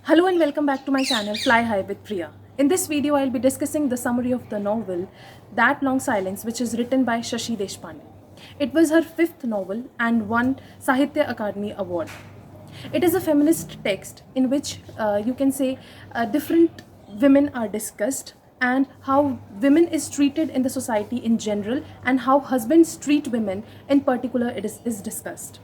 Hello and welcome back to my channel Fly High with Priya. In this video, I'll be discussing the summary of the novel That Long Silence, which is written by Shashi Deshpande. It was her fifth novel and won Sahitya Akademi Award. It is a feminist text in which you can say different women are discussed and how women is treated in the society in general and how husbands treat women in particular is discussed.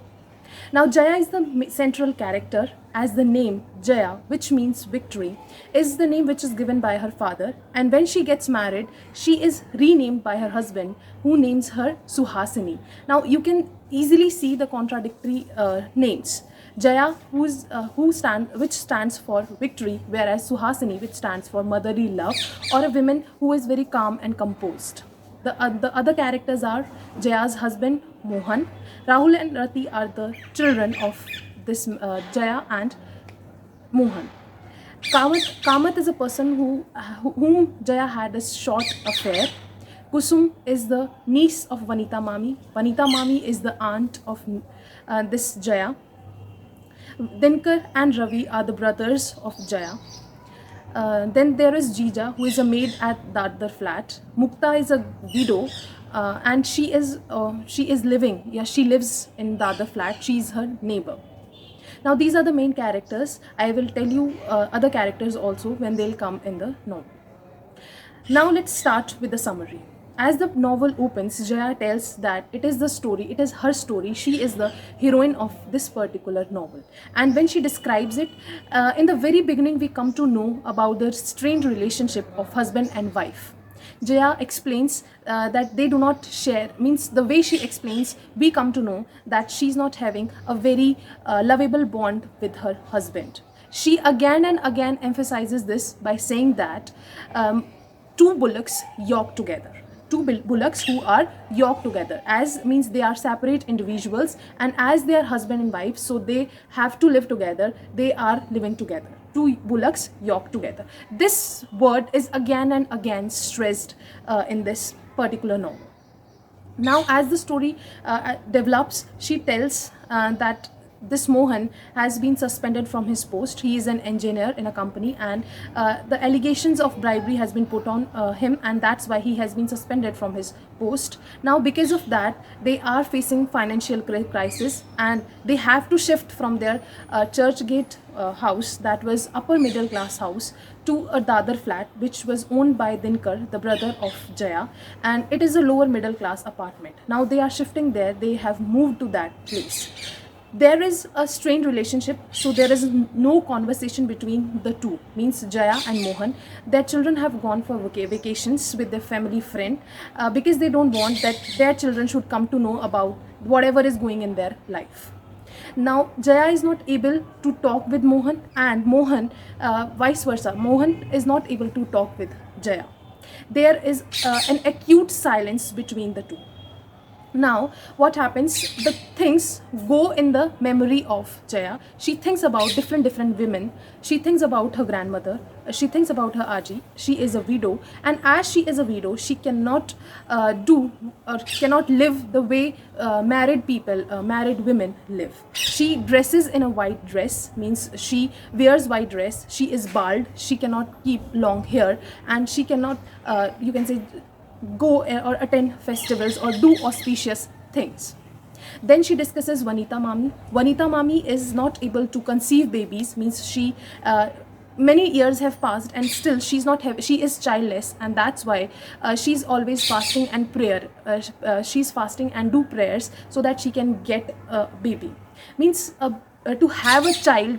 Now, Jaya is the central character, as the name Jaya, which means victory, is the name which is given by her father. And when she gets married, she is renamed by her husband, who names her Suhasini. Now, you can easily see the contradictory names. Jaya, which stands for victory, whereas Suhasini, which stands for motherly love, or a woman who is very calm and composed. The other characters are Jaya's husband Mohan. Rahul and Rati are the children of this Jaya and Mohan. Kamat is a person whom Jaya had a short affair. Kusum is the niece of Vanita Mami. Vanita Mami is the aunt of this Jaya. Dinkar and Ravi are the brothers of Jaya. Then there is Jija, who is a maid at Dadar flat. Mukta is a widow, and she lives in Dadar flat. She is her neighbor. Now these are the main characters. I will tell you other characters also when they'll come in the novel. Now let's start with the summary. As the novel opens, Jaya tells that it is her story. She is the heroine of this particular novel. And when she describes it, in the very beginning, we come to know about the strained relationship of husband and wife. Jaya explains that they do not share, means the way she explains, we come to know that she's not having a very lovable bond with her husband. She again and again emphasizes this by saying that two bullocks yoke together. Two bullocks who are yoked together, as means they are separate individuals, and as they are husband and wife, so they have to live together, they are living together. Two bullocks yoked together. This word is again and again stressed in this particular novel. Now, as the story develops, she tells that this Mohan has been suspended from his post. He is an engineer in a company, and the allegations of bribery has been put on him, and that's why he has been suspended from his post. Now, because of that, they are facing financial crisis, and they have to shift from their Churchgate house, that was upper middle class house, to a Dadar flat, which was owned by Dinkar, the brother of Jaya, and it is a lower middle class apartment. Now they are shifting there. They have moved to that place. There is a strained relationship, so there is no conversation between the two, means Jaya and Mohan. Their children have gone for vacations with their family friend because they don't want that their children should come to know about whatever is going in their life. Now Jaya is not able to talk with Mohan, and Mohan vice versa. Mohan is not able to talk with Jaya. There is an acute silence between the two. Now what happens, the things go in the memory of Jaya. She thinks about different women. She thinks about her grandmother. She thinks about her Aji. She is a widow, and as she is a widow, she cannot cannot live the way married women live. She dresses in a white dress, means she wears white dress. She is bald. She cannot keep long hair, and she cannot you can say go or attend festivals or do auspicious things. Then she discusses Vanita Mami. Vanita Mami is not able to conceive babies, means she many years have passed and still she is childless, and that's why she's always fasting and prayer. She's fasting and do prayers so that she can get a baby. Means to have a child.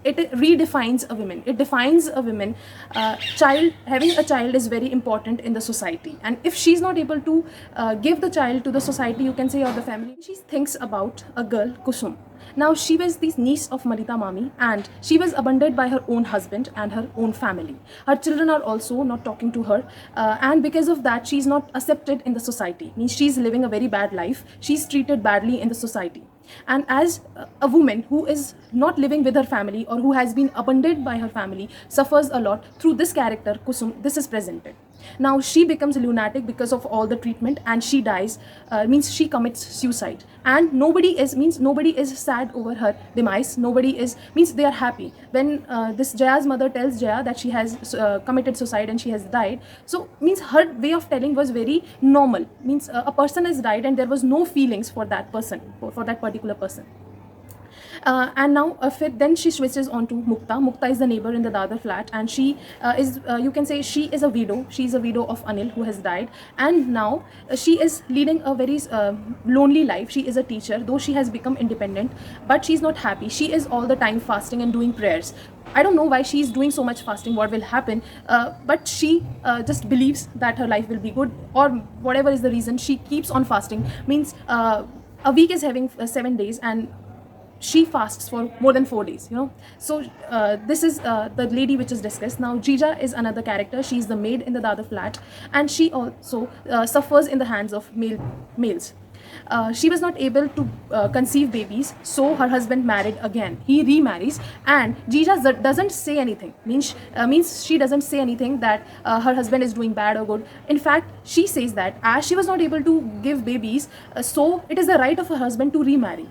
It redefines a woman. It defines a woman. Having a child is very important in the society, and if she's not able to give the child to the society, you can say, or the family, she thinks about a girl, Kusum. Now she was the niece of Marita Mami, and she was abandoned by her own husband and her own family. Her children are also not talking to her, and because of that, she's not accepted in the society. Means she's living a very bad life. She's treated badly in the society. And as a woman who is not living with her family or who has been abandoned by her family suffers a lot, through this character Kusum, this is presented. Now she becomes lunatic because of all the treatment, and she dies. Means she commits suicide, and nobody is sad over her demise. Nobody is, means they are happy when this Jaya's mother tells Jaya that she has committed suicide and she has died. So means her way of telling was very normal. Means a person has died and there was no feelings for that person, for that particular person. And now then she switches on to Mukta. Mukta is the neighbor in the Dadar flat, and she is, you can say, she is a widow. She is a widow of Anil, who has died, and now she is leading a very lonely life. She is a teacher, though she has become independent, but she's not happy. She is all the time fasting and doing prayers. I don't know why she is doing so much fasting, what will happen, but she just believes that her life will be good, or whatever is the reason, she keeps on fasting. Means a week is having 7 days, and she fasts for more than 4 days, so this is the lady which is discussed. Now Jija is another character. She is the maid in the Dadar flat, and she also suffers in the hands of males. She was not able to conceive babies, so her husband married again. He remarries, and Jija doesn't say anything. Means she doesn't say anything that her husband is doing bad or good. In fact, she says that as she was not able to give babies, so it is the right of her husband to remarry.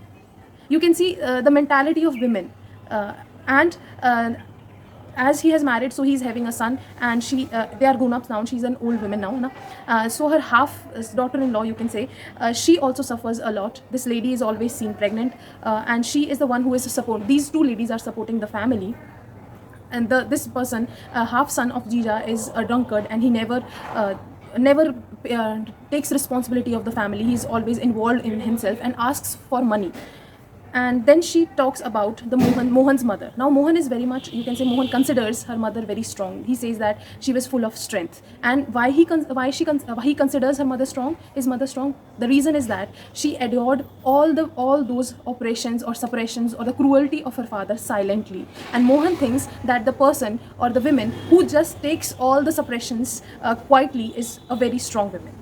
You can see the mentality of women, and as he has married, so he's having a son, and they are grown ups now. She's an old woman now, so her half daughter-in-law, you can say, she also suffers a lot. This lady is always seen pregnant, and she is the one who is support. These two ladies are supporting the family, and this person, half son of Jija, is a drunkard, and he never takes responsibility of the family. He's always involved in himself and asks for money. And then she talks about the Mohan's mother. Now Mohan is very much, you can say, Mohan considers her mother very strong. He says that she was full of strength. And why he considers her mother strong, his mother strong, the reason is that she endured all those operations or suppressions or the cruelty of her father silently. And Mohan thinks that the person or the woman who just takes all the suppressions quietly is a very strong woman.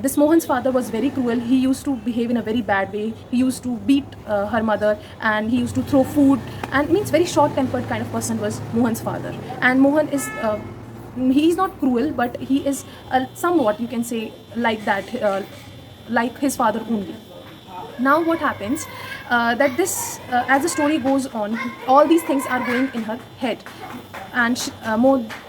This Mohan's father was very cruel. He used to behave in a very bad way. He used to beat her mother, and he used to throw food, and means very short-tempered kind of person was Mohan's father. And Mohan is, he is not cruel, but he is somewhat, you can say, like that, like his father only. Now what happens, that this as the story goes on, all these things are going in her head, and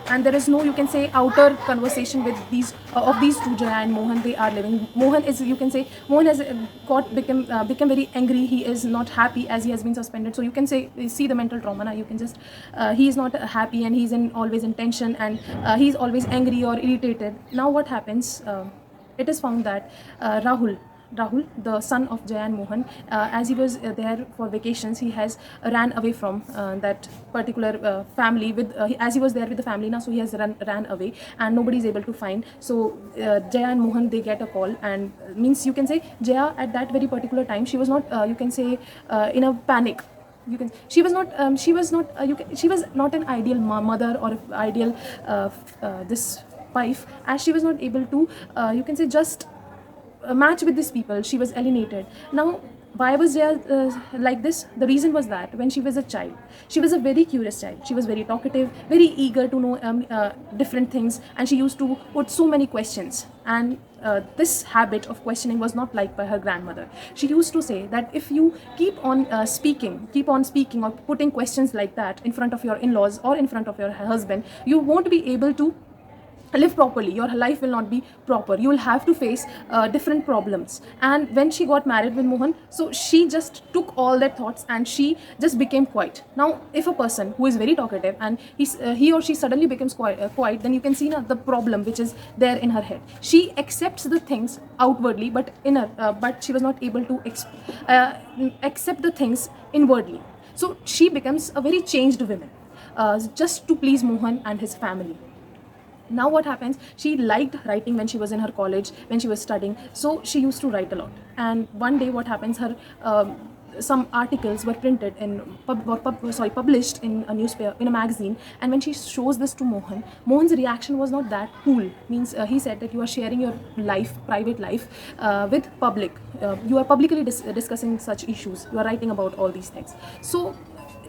and there is no, you can say, outer conversation with these of these two, Jaya and Mohan. They are living. Mohan is, you can say, Mohan has become very angry. He is not happy as he has been suspended. So you can say, see the mental trauma. Now you can just he is not happy, and he's always in tension, and he's always angry or irritated. Now what happens, it is found that Rahul, the son of Jaya and Mohan, as he was there for vacations, he has ran away from that particular family. As he was there with the family now, so he has ran away, and nobody is able to find. So Jaya and Mohan, they get a call, and means, you can say, Jaya at that very particular time, she was not, you can say, in a panic. She was not an ideal mother or ideal this wife, as she was not able to, you can say, just match with these people. She was alienated. Now why was Jaya like this? The reason was that when she was a child, she was a very curious child. She was very talkative, very eager to know different things, and she used to put so many questions. And this habit of questioning was not liked by her grandmother. She used to say that if you keep on speaking or putting questions like that in front of your in-laws or in front of your husband, you won't be able to live properly. Your life will not be proper. You will have to face different problems. And when she got married with Mohan, so she just took all their thoughts and she just became quiet. Now if a person who is very talkative and he or she suddenly becomes quiet, then you can see now the problem which is there in her head. She accepts the things outwardly, but but she was not able to accept the things inwardly. So she becomes a very changed woman, just to please Mohan and his family. Now what happens, she liked writing when she was in her college, when she was studying, so she used to write a lot. And one day what happens, her some articles were printed in published in a newspaper, in a magazine. And when she shows this to Mohan, Mohan's reaction was not that cool. Means he said that you are sharing your life, private life, with public. You are publicly discussing such issues. You are writing about all these things. So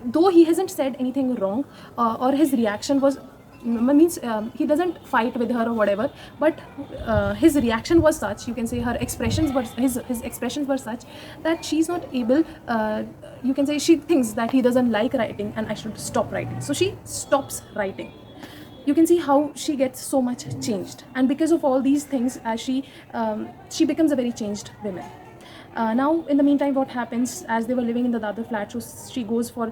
though he hasn't said anything wrong, or his reaction was means he doesn't fight with her or whatever, but his reaction was such, you can say her expressions were, his expressions were such that she's not able, you can say she thinks that he doesn't like writing and I should stop writing, so she stops writing. You can see how she gets so much changed, and because of all these things, as she becomes a very changed woman. Now, in the meantime, what happens, as they were living in the Dadar flat, so she goes for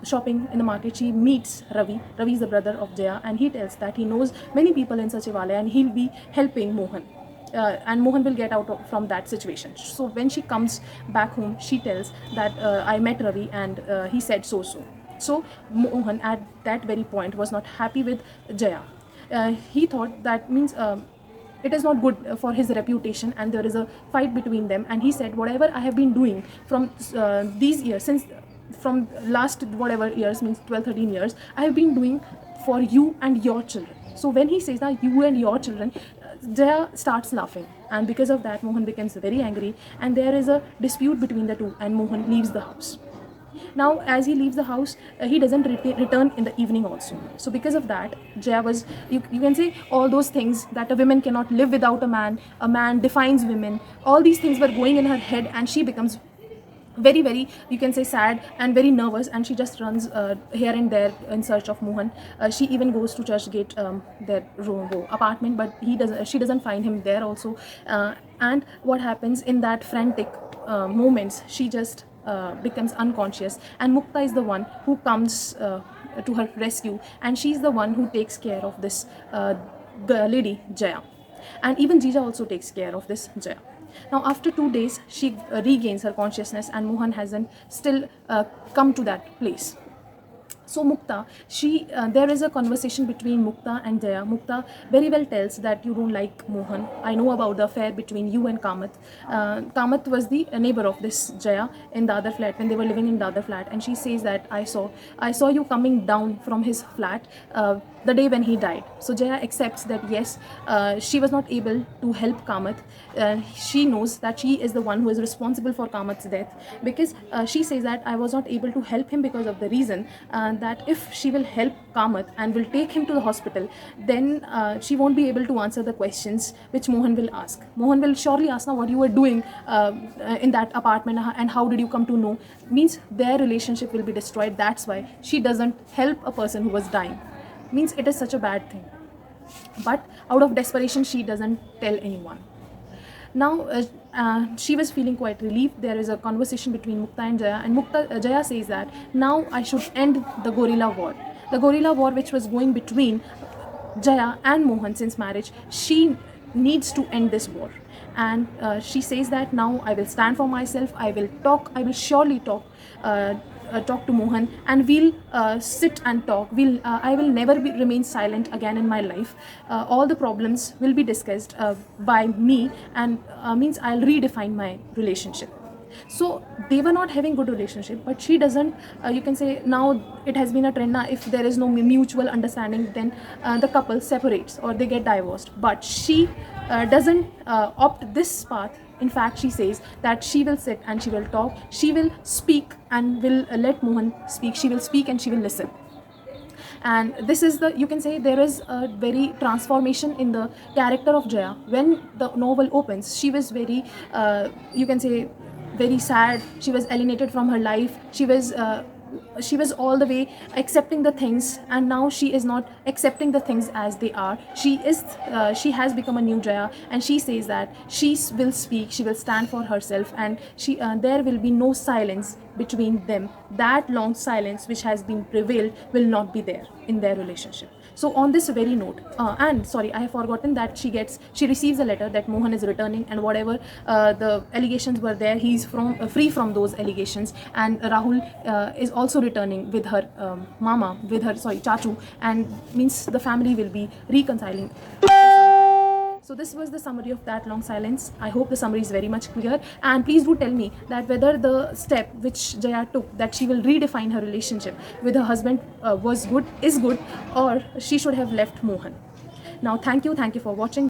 shopping in the market. She meets Ravi. Ravi is the brother of Jaya, and he tells that he knows many people in Sachivalaya and he'll be helping Mohan. And Mohan will get out from that situation. So when she comes back home, she tells that I met Ravi and he said so. So Mohan at that very point was not happy with Jaya. He thought that means it is not good for his reputation, and there is a fight between them, and he said, whatever I have been doing from these years, since from last whatever years, means 12-13 years, I have been doing for you and your children. So when he says that you and your children, Jaya starts laughing, and because of that Mohan becomes very angry, and there is a dispute between the two, and Mohan leaves the house. Now, as he leaves the house, he doesn't return in the evening also. So because of that, Jaya was, you can say, all those things that a woman cannot live without a man defines women, all these things were going in her head, and she becomes very, you can say, sad and very nervous, and she just runs here and there in search of Mohan. She even goes to Churchgate, their apartment, but she doesn't find him there also. And what happens in that frantic moments, she just becomes unconscious, and Mukta is the one who comes to her rescue, and she's the one who takes care of this lady Jaya, and even Jija also takes care of this Jaya. Now, after 2 days, she regains her consciousness, and Mohan hasn't still come to that place. So Mukta, there is a conversation between Mukta and Jaya. Mukta very well tells that you don't like Mohan. I know about the affair between you and Kamath. Kamath was the neighbor of this Jaya in Dadar flat when they were living in Dadar flat, and she says that I saw you coming down from his flat the day when he died. So Jaya accepts that yes, she was not able to help Kamath. She knows that she is the one who is responsible for Kamath's death, because she says that I was not able to help him because of the reason that if she will help Kamath and will take him to the hospital, then she won't be able to answer the questions which Mohan will ask. Mohan will surely ask, now what you were doing in that apartment and how did you come to know, means their relationship will be destroyed. That's why she doesn't help a person who was dying. Means it is such a bad thing, but out of desperation she doesn't tell anyone. Now she was feeling quite relieved. There is a conversation between Mukta and Jaya, and Jaya says that now I should end the guerrilla war which was going between Jaya and Mohan since marriage. She needs to end this war, and she says that now I will stand for myself. I will surely talk to Mohan, and we'll sit and talk. I will never remain silent again in my life. All the problems will be discussed by me, and means I'll redefine my relationship. So they were not having good relationship, but she doesn't, you can say, now it has been a trend now, if there is no mutual understanding, then the couple separates or they get divorced. But she doesn't opt this path. In fact, she says that she will sit and she will talk, she will speak and will let Mohan speak. She will speak and she will listen. And this is you can say, there is a very transformation in the character of Jaya. When the novel opens, she was very, you can say, very sad. She was alienated from her life. She was all the way accepting the things, and now she is not accepting the things as they are. She has become a new Jaya, and she says that she will speak, she will stand for herself, and there will be no silence between them. That long silence which has been prevailed will not be there in their relationship. So on this very note, and sorry, I have forgotten that she receives a letter that Mohan is returning, and whatever the allegations were there, he's free from those allegations, and Rahul is also returning with her Chachu, and means the family will be reconciling. So this was the summary of That Long Silence. I hope the summary is very much clear, and please do tell me that whether the step which Jaya took, that she will redefine her relationship with her husband, is good, or she should have left Mohan. Now thank you for watching.